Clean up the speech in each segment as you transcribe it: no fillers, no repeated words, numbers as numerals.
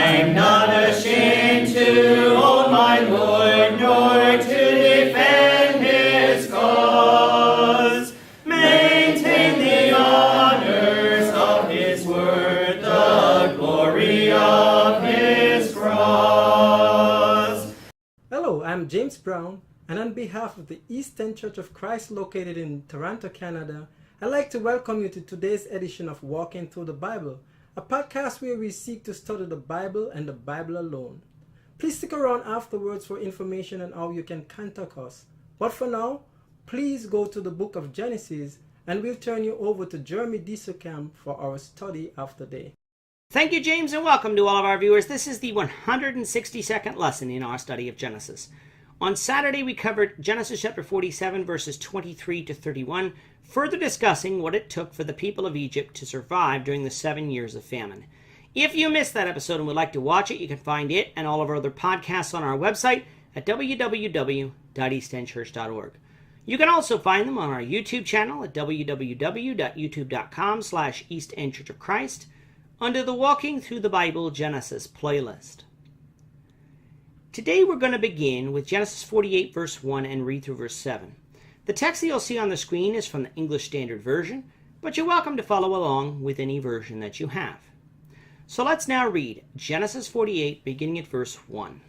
I'm not ashamed to own my Lord, nor to defend his cause. Maintain the honors of his word, the glory of his cross. Hello, I'm James Brown, and on behalf of the Eastern Church of Christ located in Toronto, Canada, I'd like to welcome you to today's edition of Walking Through the Bible, a podcast where we seek to study the Bible and the Bible alone. Please stick around afterwards for information on how you can contact us. But for now, please go to the book of Genesis, and we'll turn you over to Jeremy Disocam for our study of the day. Thank you, James, and welcome to all of our viewers. This is the 162nd lesson in our study of Genesis. On Saturday, we covered Genesis chapter 47, verses 23 to 31, further discussing what it took for the people of Egypt to survive during the 7 years of famine. If you missed that episode and would like to watch it, you can find it and all of our other podcasts on our website at www.eastendchurch.org. You can also find them on our YouTube channel at www.youtube.com/EastEndChurchOfChrist under the Walking Through the Bible Genesis playlist. Today we're going to begin with Genesis 48 verse 1 and read through verse 7. The text that you'll see on the screen is from the English Standard Version, but you're welcome to follow along with any version that you have. So let's now read Genesis 48 beginning at verse 1.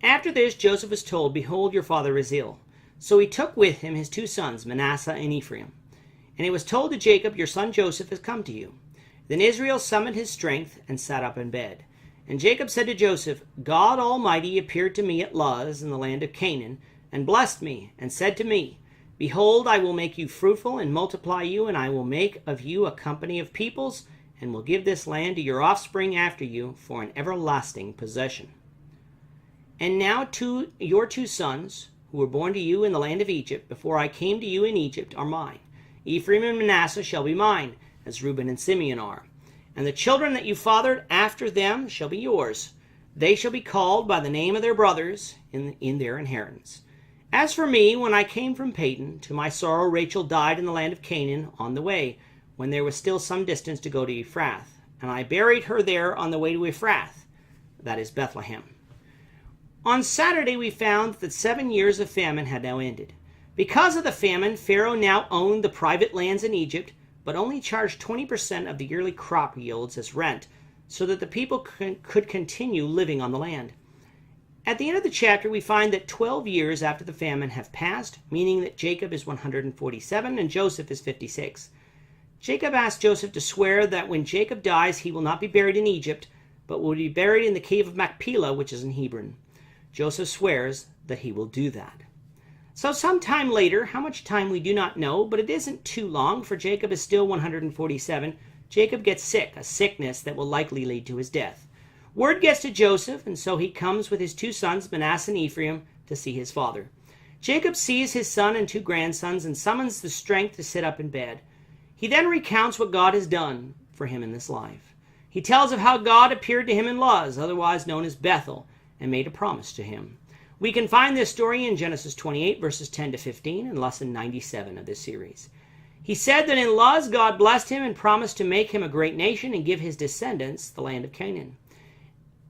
After this Joseph was told, "Behold, your father is ill." So he took with him his 2 sons, Manasseh and Ephraim. And it was told to Jacob, "Your son Joseph has come to you." Then Israel summoned his strength and sat up in bed. And Jacob said to Joseph, "God Almighty appeared to me at Luz in the land of Canaan, and blessed me, and said to me, Behold, I will make you fruitful and multiply you, and I will make of you a company of peoples, and will give this land to your offspring after you for an everlasting possession. And now your 2 sons, who were born to you in the land of Egypt, before I came to you in Egypt, are mine. Ephraim and Manasseh shall be mine, as Reuben and Simeon are. And the children that you fathered after them shall be yours. They shall be called by the name of their brothers in their inheritance. As for me, when I came from Padan, to my sorrow Rachel died in the land of Canaan on the way, when there was still some distance to go to Ephrath. And I buried her there on the way to Ephrath, that is Bethlehem. On Saturday we found that the 7 years of famine had now ended. Because of the famine, Pharaoh now owned the private lands in Egypt, but only charged 20% of the yearly crop yields as rent, so that the people could continue living on the land. At the end of the chapter, we find that 12 years after the famine have passed, meaning that Jacob is 147 and Joseph is 56. Jacob asked Joseph to swear that when Jacob dies, he will not be buried in Egypt, but will be buried in the cave of Machpelah, which is in Hebron. Joseph swears that he will do that. So sometime later, how much time we do not know, but it isn't too long, for Jacob is still 147, Jacob gets sick, a sickness that will likely lead to his death. Word gets to Joseph, and so he comes with his 2 sons, Manasseh and Ephraim, to see his father. Jacob sees his son and 2 grandsons and summons the strength to sit up in bed. He then recounts what God has done for him in this life. He tells of how God appeared to him in Luz, otherwise known as Bethel, and made a promise to him. We can find this story in Genesis 28, verses 10 to 15, and lesson 97 of this series. He said that in Luz, God blessed him and promised to make him a great nation and give his descendants the land of Canaan.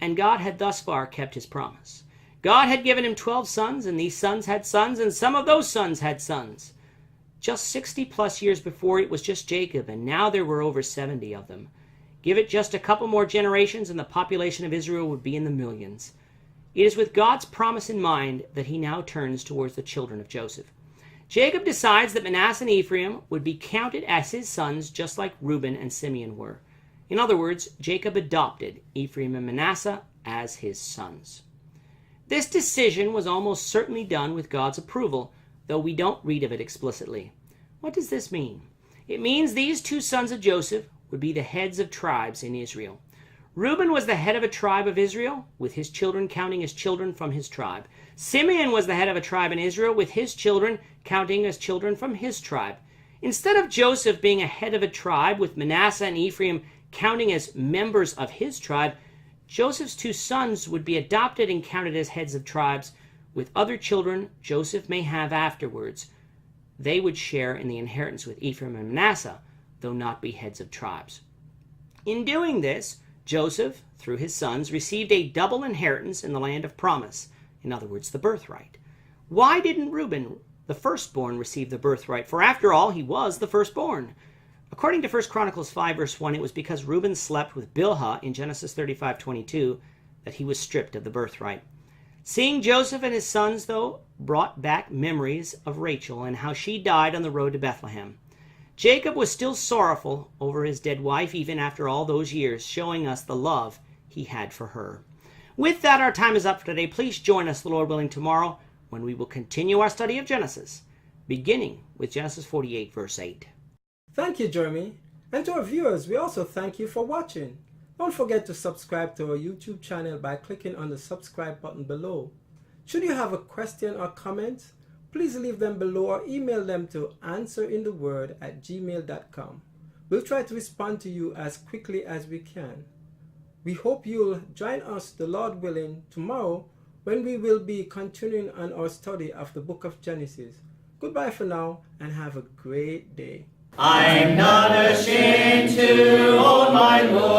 And God had thus far kept his promise. God had given him 12 sons, and these sons had sons, and some of those sons had sons. Just 60 plus years before, it was just Jacob, and now there were over 70 of them. Give it just a couple more generations, and the population of Israel would be in the millions. It is with God's promise in mind that he now turns towards the children of Joseph. Jacob decides that Manasseh and Ephraim would be counted as his sons, just like Reuben and Simeon were. In other words, Jacob adopted Ephraim and Manasseh as his sons. This decision was almost certainly done with God's approval, though we don't read of it explicitly. What does this mean? It means these 2 sons of Joseph would be the heads of tribes in Israel. Reuben was the head of a tribe of Israel, with his children counting as children from his tribe. Simeon was the head of a tribe in Israel, with his children counting as children from his tribe. Instead of Joseph being a head of a tribe, with Manasseh and Ephraim counting as members of his tribe, Joseph's 2 sons would be adopted and counted as heads of tribes, with other children Joseph may have afterwards. They would share in the inheritance with Ephraim and Manasseh, though not be heads of tribes. In doing this, Joseph, through his sons, received a double inheritance in the land of promise, in other words, the birthright. Why didn't Reuben, the firstborn, receive the birthright? For after all, he was the firstborn. According to 1 Chronicles 5, verse 1, it was because Reuben slept with Bilhah in Genesis 35:22 that he was stripped of the birthright. Seeing Joseph and his sons, though, brought back memories of Rachel and how she died on the road to Bethlehem. Jacob was still sorrowful over his dead wife even after all those years, showing us the love he had for her. With that, our time is up for today. Please join us, the Lord willing, tomorrow when we will continue our study of Genesis, beginning with Genesis 48, verse 8. Thank you, Jeremy. And to our viewers, we also thank you for watching. Don't forget to subscribe to our YouTube channel by clicking on the subscribe button below. Should you have a question or comment, please leave them below or email them to answerintheword@gmail.com. We'll try to respond to you as quickly as we can. We hope you'll join us, the Lord willing, tomorrow when we will be continuing on our study of the book of Genesis. Goodbye for now and have a great day. I'm not ashamed to own my Lord.